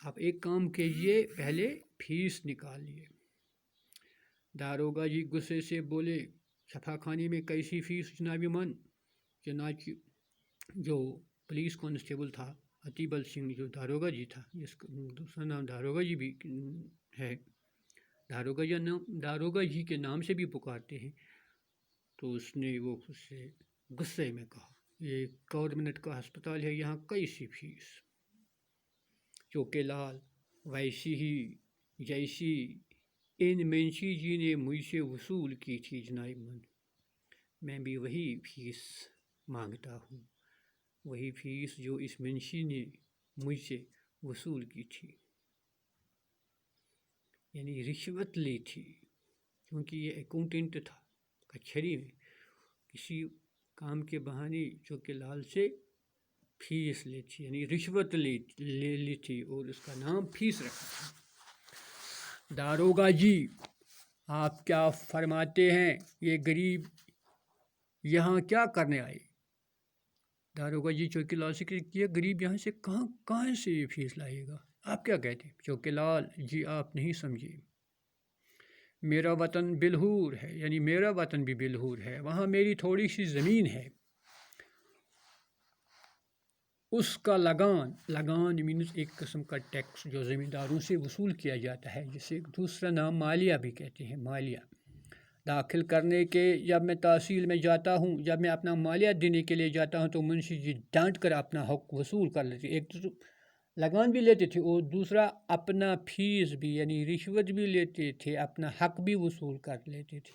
آپ ایک کام کیجیے، پہلے فیس نکالیے۔ داروغہ جی غصے سے بولے، چھپا خانے میں کیسی فیس جناب من؟ چنانچہ جو پولیس کانسٹیبل تھا اتیبل سنگھ، جو داروغہ جی تھا، جس کا دوسرا نام داروغہ جی بھی ہے، داروغہ جی کے نام سے بھی پکارتے ہیں، تو اس نے وہ اس سے غصے میں کہا، یہ گورنمنٹ کا ہسپتال ہے، یہاں کیسی فیس؟ چوکے لال، ویسی ہی جیسی ان منشی جی نے مجھ سے وصول کی تھی جناب من، میں بھی وہی فیس مانگتا ہوں، وہی فیس جو اس منشی نے مجھ سے وصول کی تھی، یعنی رشوت لی تھی، کیونکہ یہ اکاؤنٹنٹ تھا کچہری میں، کسی کام کے بہانے چوکے لال سے فیس لی تھی، یعنی رشوت لے لی تھی، اور اس کا نام فیس رکھا تھا۔ داروغہ جی آپ کیا فرماتے ہیں؟ یہ غریب یہاں کیا کرنے آئے؟ داروغہ جی چوکے لال سے کہ یہ غریب یہاں سے کہاں سے یہ فیس لائے گا؟ آپ کیا کہتے ہیں؟ چوکے لال جی آپ نہیں سمجھے، میرا وطن بلہور ہے، یعنی میرا وطن بھی بلہور ہے، وہاں میری تھوڑی سی زمین ہے، اس کا لگان مینز ایک قسم کا ٹیکس جو زمینداروں سے وصول کیا جاتا ہے، جسے دوسرا نام مالیہ بھی کہتے ہیں، مالیہ داخل کرنے کے جب میں تحصیل میں جاتا ہوں، جب میں اپنا مالیہ دینے کے لیے جاتا ہوں تو منشی جی ڈانٹ کر اپنا حق وصول کر لیتے، ایک تو لگان بھی لیتے تھے اور دوسرا اپنا فیس بھی یعنی رشوت بھی لیتے تھے، اپنا حق بھی وصول کر لیتے تھے۔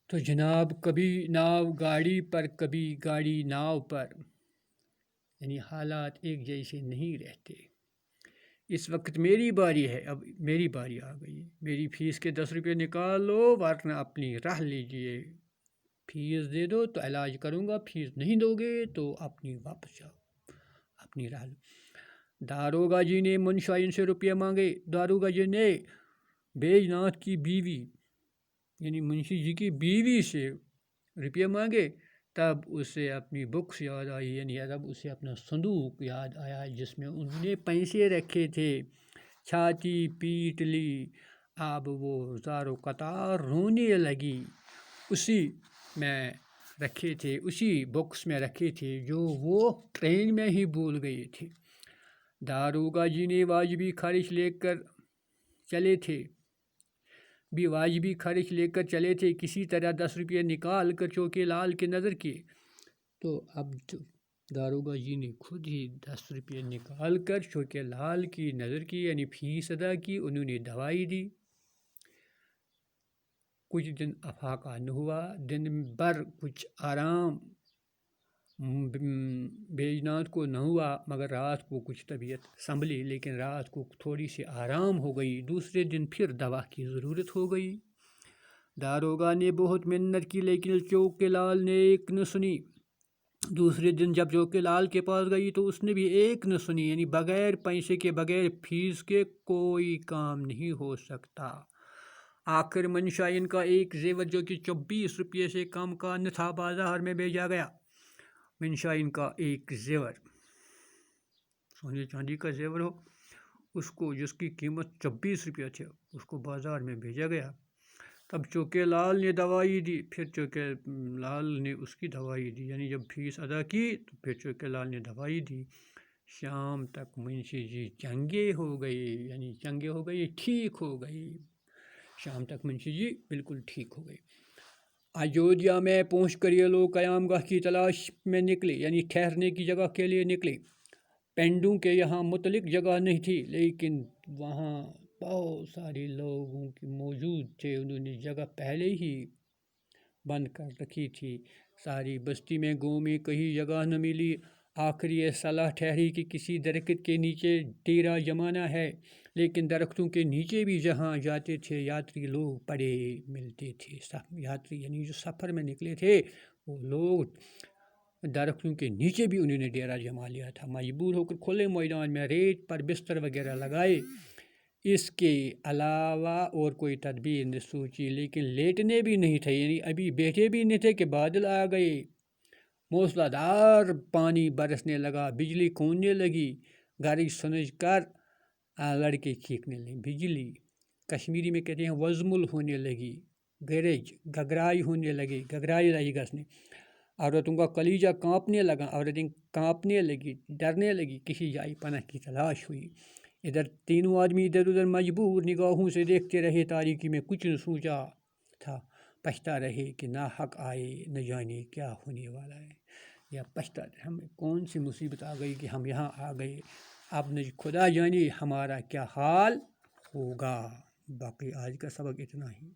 تو جناب کبھی ناؤ گاڑی پر، کبھی گاڑی ناؤ پر، یعنی حالات ایک جیسے نہیں رہتے۔ اس وقت میری باری ہے، اب میری باری آ گئی، میری فیس کے 10 روپے نکال لو ورنہ اپنی راہ لیجیے، فیس دے دو تو علاج کروں گا، فیس نہیں دو گے تو اپنی واپس جاؤ، اپنی راہ لو۔ داروغہ جی نے منشائن سے روپیے مانگے، داروغہ جی نے بیج ناتھ کی بیوی یعنی منشی جی کی بیوی سے روپیے مانگے، تب اسے اپنی بکس یاد آئی، یعنی تب اسے اپنا صندوق یاد آیا جس میں انہوں نے پیسے رکھے تھے، چھاتی پیٹ لی، اب وہ زارو قطار رونے لگی، اسی میں رکھے تھے، اسی بکس میں رکھے تھے جو وہ ٹرین میں ہی بھول گئے تھے۔ داروغہ جی نے واجبی خرچ لے کر چلے تھے، کسی طرح 10 روپے نکال کر چوکے لال کی نظر کیے، تو اب داروغہ جی نے خود ہی 10 روپے نکال کر چوکے لال کی نظر کی، یعنی فیس ادا کی، انہوں نے دوائی دی۔ کچھ دن افاقہ نہ ہوا، دن بھر کچھ آرام بیج ناتھ کو نہ ہوا، مگر رات کو کچھ طبیعت سنبھلی، لیکن رات کو تھوڑی سی آرام ہو گئی، دوسرے دن پھر دوا کی ضرورت ہو گئی۔ داروغہ نے بہت منت کی لیکن چوکے لال نے ایک نہ سنی۔ دوسرے دن جب چوکے لال کے پاس گئی تو اس نے بھی ایک نہ سنی، یعنی بغیر پیسے کے، بغیر فیس کے کوئی کام نہیں ہو سکتا۔ آخر منشائن کا ایک زیور جو کہ 24 روپے سے کم کا نہ تھا بازار میں بھیجا گیا۔ منشائن کا ایک زیور، سونے چاندی کا زیور ہو، اس کو جس کی قیمت 24 روپے تھے، اس کو بازار میں بھیجا گیا۔ تب چوکے لال نے دوائی دی، پھر چوکے لال نے اس کی دوائی دی، یعنی جب فیس ادا کی تو پھر چوکے لال نے دوائی دی۔ شام تک منشی جی چنگے ہو گئے، ٹھیک ہو گئی، شام تک منشی جی بالکل ٹھیک ہو گئے۔ اجودھیا میں پہنچ کر یہ لوگ قیام گاہ کی تلاش میں نکلے، یعنی ٹھہرنے کی جگہ کے لیے نکلے۔ پنڈوں کے یہاں متعلق جگہ نہیں تھی، لیکن وہاں بہت سارے لوگوں کی موجود تھے، انہوں نے جگہ پہلے ہی بند کر رکھی تھی۔ ساری بستی میں گاؤں میں کہیں جگہ نہ ملی، آخر یہ صلاح ٹھہری کہ کسی درخت کے نیچے ڈیرا جمانا ہے، لیکن درختوں کے نیچے بھی جہاں جاتے تھے یاتری لوگ پڑے ملتے تھے، یاتری یعنی جو سفر میں نکلے تھے وہ لوگ درختوں کے نیچے بھی انہوں نے ڈیرا جما لیا تھا، مجبور ہو کر کھلے میدان میں ریت پر بستر وغیرہ لگائے۔ اس کے علاوہ اور کوئی تدبیر نہ سوچی، لیکن لیٹنے بھی نہیں تھے، یعنی ابھی بیٹھے بھی نہیں تھے کہ بادل آ گئے، موسلا دھار پانی برسنے لگا، بجلی کوننے لگی، گھر سنج کر لڑکے چیخنے لگے، بجلی کشمیری میں کہتے ہیں وزمل ہونے لگی، گرج گگرائی ہونے لگی، گگرائی لگی گھسنے، عورتوں کا کلیجہ کانپنے لگا، عورتیں کانپنے لگی، ڈرنے لگی، کسی جائے پناہ کی تلاش ہوئی۔ ادھر تینوں آدمی ادھر ادھر مجبور نگاہوں سے دیکھتے رہے تاریکی میں، کچھ نہ سوچا تھا، پچھتا رہے کہ ناحق آئے، نہ جانے کیا ہونے والا ہے، یا پچھتا ہمیں کون سی مصیبت آ گئی کہ ہم یہاں آ گئے، اب نہ خدا جانے ہمارا کیا حال ہوگا۔ باقی آج کا سبق اتنا ہی۔